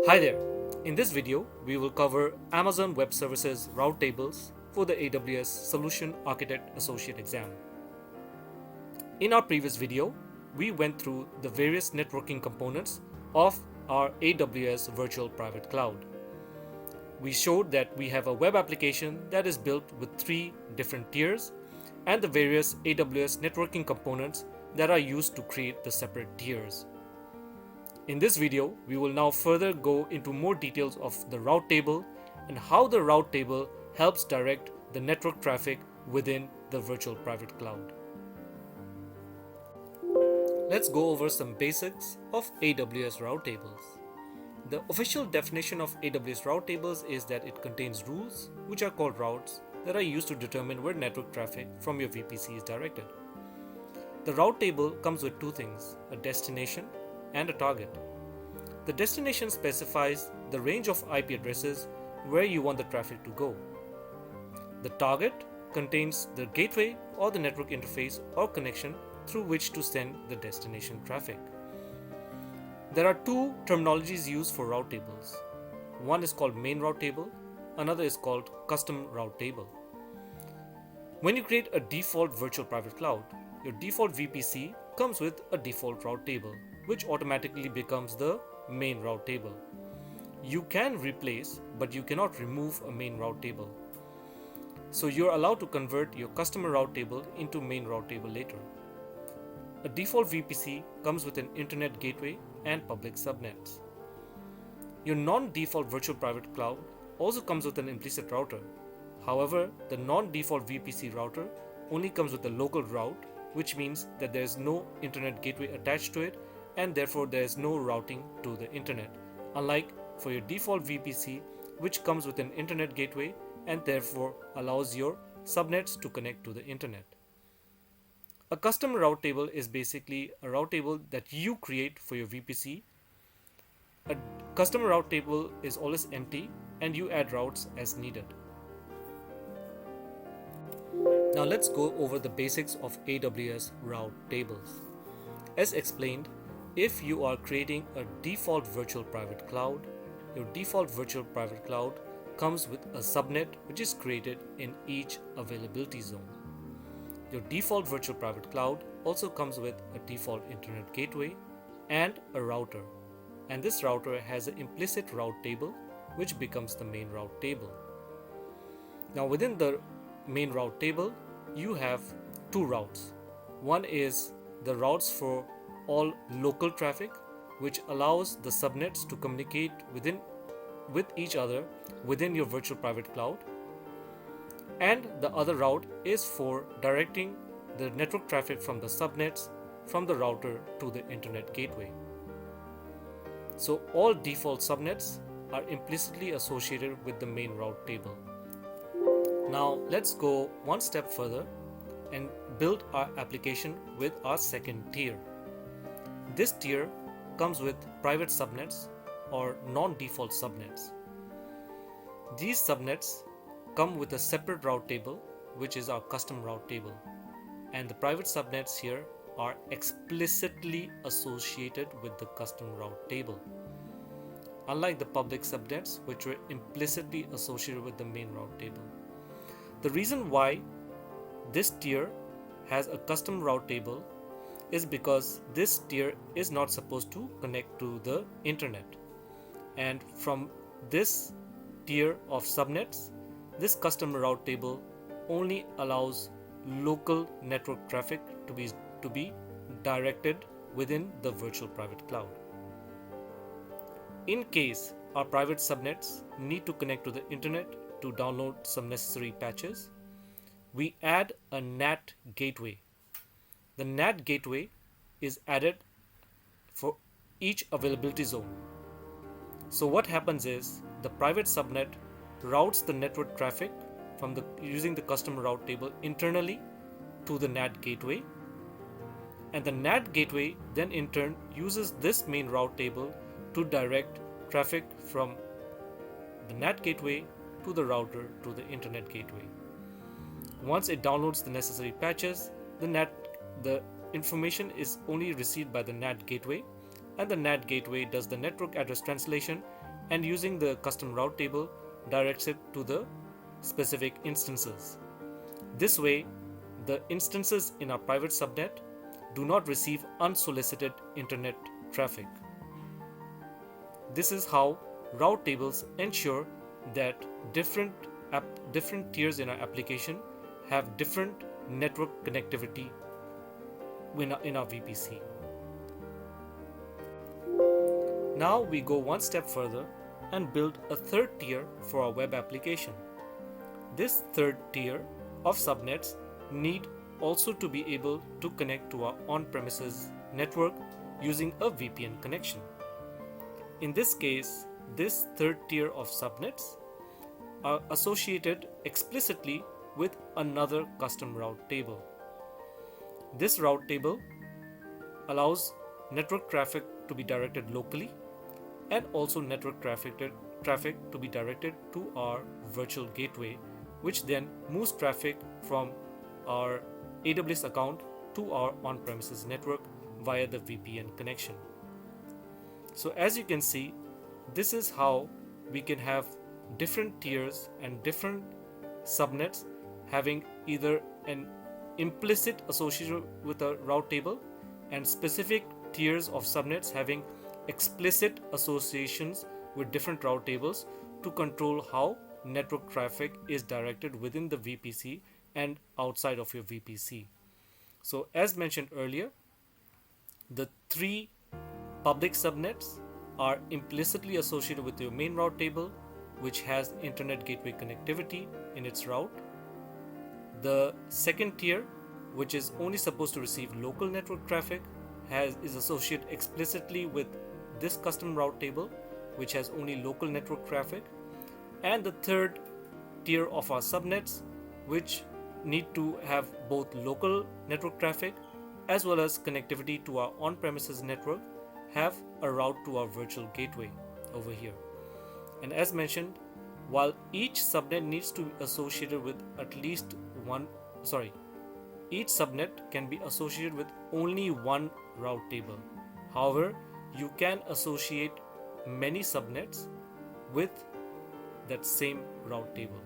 Hi there. In this video, we will cover Amazon Web Services route tables for the AWS Solution Architect Associate exam. In our previous video, we went through the various networking components of our AWS Virtual Private Cloud. We showed that we have a web application that is built with 3 different tiers and the various AWS networking components that are used to create the separate tiers. In this video, we will now further go into more details of the route table and how the route table helps direct the network traffic within the virtual private cloud. Let's go over some basics of AWS route tables. The official definition of AWS route tables is that it contains rules, which are called routes, that are used to determine where network traffic from your VPC is directed. The route table comes with 2 things, a destination and a target. The destination specifies the range of IP addresses where you want the traffic to go. The target contains the gateway or the network interface or connection through which to send the destination traffic. There are 2 terminologies used for route tables. One is called main route table, another is called custom route table. When you create a default virtual private cloud, your default VPC comes with a default route table, which automatically becomes the main route table. You can replace, but you cannot remove a main route table. So you're allowed to convert your customer route table into main route table later. A default VPC comes with an internet gateway and public subnets. Your non-default virtual private cloud also comes with an implicit router. However, the non-default VPC router only comes with a local route, which means that there is no internet gateway attached to it and therefore there is no routing to the internet, unlike for your default VPC, which comes with an internet gateway and therefore allows your subnets to connect to the internet. A custom route table is basically a route table that you create for your VPC. A custom route table is always empty and you add routes as needed. Now let's go over the basics of AWS route tables. As explained, if you are creating a default virtual private cloud, your default virtual private cloud comes with a subnet which is created in each availability zone. Your default virtual private cloud also comes with a default internet gateway and a router. And this router has an implicit route table which becomes the main route table. Now within the main route table, you have 2 routes. One is the routes for all local traffic, which allows the subnets to communicate with each other within your virtual private cloud. And the other route is for directing the network traffic from the subnets from the router to the internet gateway. So all default subnets are implicitly associated with the main route table. Now let's go one step further and build our application with our second tier. This tier comes with private subnets or non-default subnets. These subnets come with a separate route table, which is our custom route table. And the private subnets here are explicitly associated with the custom route table, unlike the public subnets, which were implicitly associated with the main route table. The reason why this tier has a custom route table is because this tier is not supposed to connect to the internet. And from this tier of subnets, this custom route table only allows local network traffic to be directed within the virtual private cloud. In case our private subnets need to connect to the internet to download some necessary patches, we add a NAT gateway. The NAT gateway is added for each availability zone. So what happens is the private subnet routes the network traffic from using the custom route table internally to the NAT gateway, and the NAT gateway then in turn uses this main route table to direct traffic from the NAT gateway to the router to the internet gateway. Once it downloads the necessary patches, the information is only received by the NAT gateway, and the NAT gateway does the network address translation and using the custom route table directs it to the specific instances. This way, the instances in our private subnet do not receive unsolicited internet traffic. This is how route tables ensure that different tiers in our application have different network connectivity in our VPC. Now we go one step further and build a third tier for our web application. This third tier of subnets need also to be able to connect to our on-premises network using a VPN connection. In this case, this third tier of subnets are associated explicitly with another custom route table. This route table allows network traffic to be directed locally and also network traffic to be directed to our virtual gateway, which then moves traffic from our AWS account to our on-premises network via the VPN connection. So as you can see, this is how we can have different tiers and different subnets having either an implicit association with a route table and specific tiers of subnets having explicit associations with different route tables to control how network traffic is directed within the VPC and outside of your VPC. So as mentioned earlier, the three public subnets are implicitly associated with your main route table, which has internet gateway connectivity in its route. The second tier, which is only supposed to receive local network traffic, is associated explicitly with this custom route table, which has only local network traffic. And the third tier of our subnets, which need to have both local network traffic as well as connectivity to our on-premises network, have a route to our virtual gateway over here. And as mentioned, while each subnet needs to be associated with each subnet can be associated with only one route table. However, you can associate many subnets with that same route table.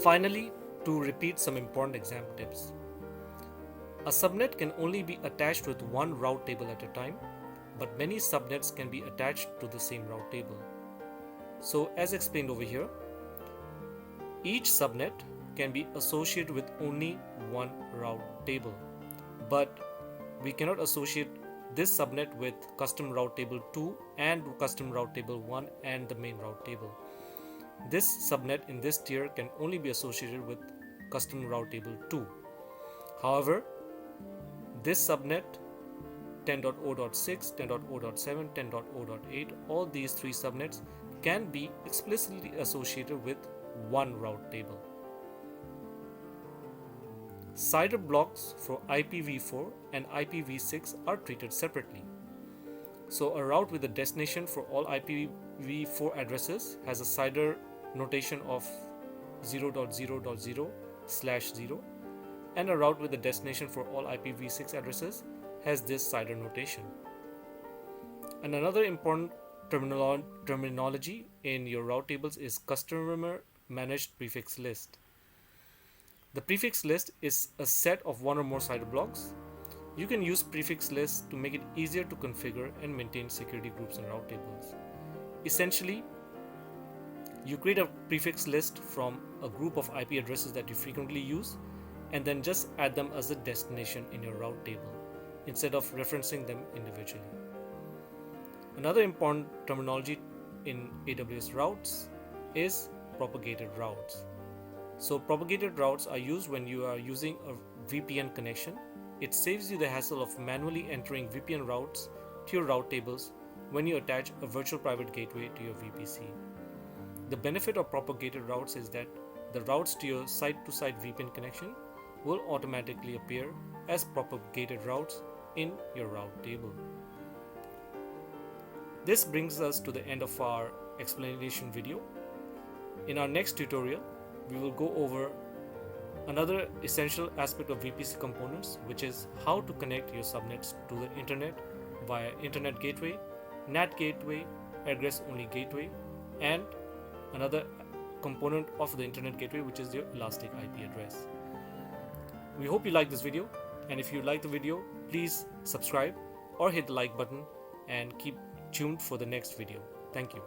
Finally, to repeat some important exam tips. A subnet can only be attached with one route table at a time, but many subnets can be attached to the same route table. So as explained over here, each subnet can be associated with only one route table, but we cannot associate this subnet with custom route table 2 and custom route table 1 and the main route table. This subnet in this tier can only be associated with custom route table 2. However, this subnet 10.0.6, 10.0.7, 10.0.8, all these three subnets can be explicitly associated with one route table. CIDR blocks for IPv4 and IPv6 are treated separately. So a route with a destination for all IPv4 addresses has a CIDR notation of 0.0.0/0, and a route with a destination for all IPv6 addresses has this CIDR notation. And another important terminology in your route tables is customer managed prefix list. The prefix list is a set of one or more CIDR blocks. You can use prefix lists to make it easier to configure and maintain security groups and route tables. Essentially, you create a prefix list from a group of IP addresses that you frequently use and then just add them as a destination in your route table instead of referencing them individually. Another important terminology in AWS routes is propagated routes. So propagated routes are used when you are using a VPN connection. It saves you the hassle of manually entering VPN routes to your route tables when you attach a virtual private gateway to your VPC. The benefit of propagated routes is that the routes to your site-to-site VPN connection will automatically appear as propagated routes in your route table. This brings us to the end of our explanation video. In our next tutorial, we will go over another essential aspect of VPC components, which is how to connect your subnets to the internet via Internet Gateway, NAT Gateway, Egress Only Gateway, and another component of the Internet Gateway, which is your elastic IP address. We hope you like this video, and if you like the video, please subscribe or hit the like button and keep tuned for the next video. Thank you.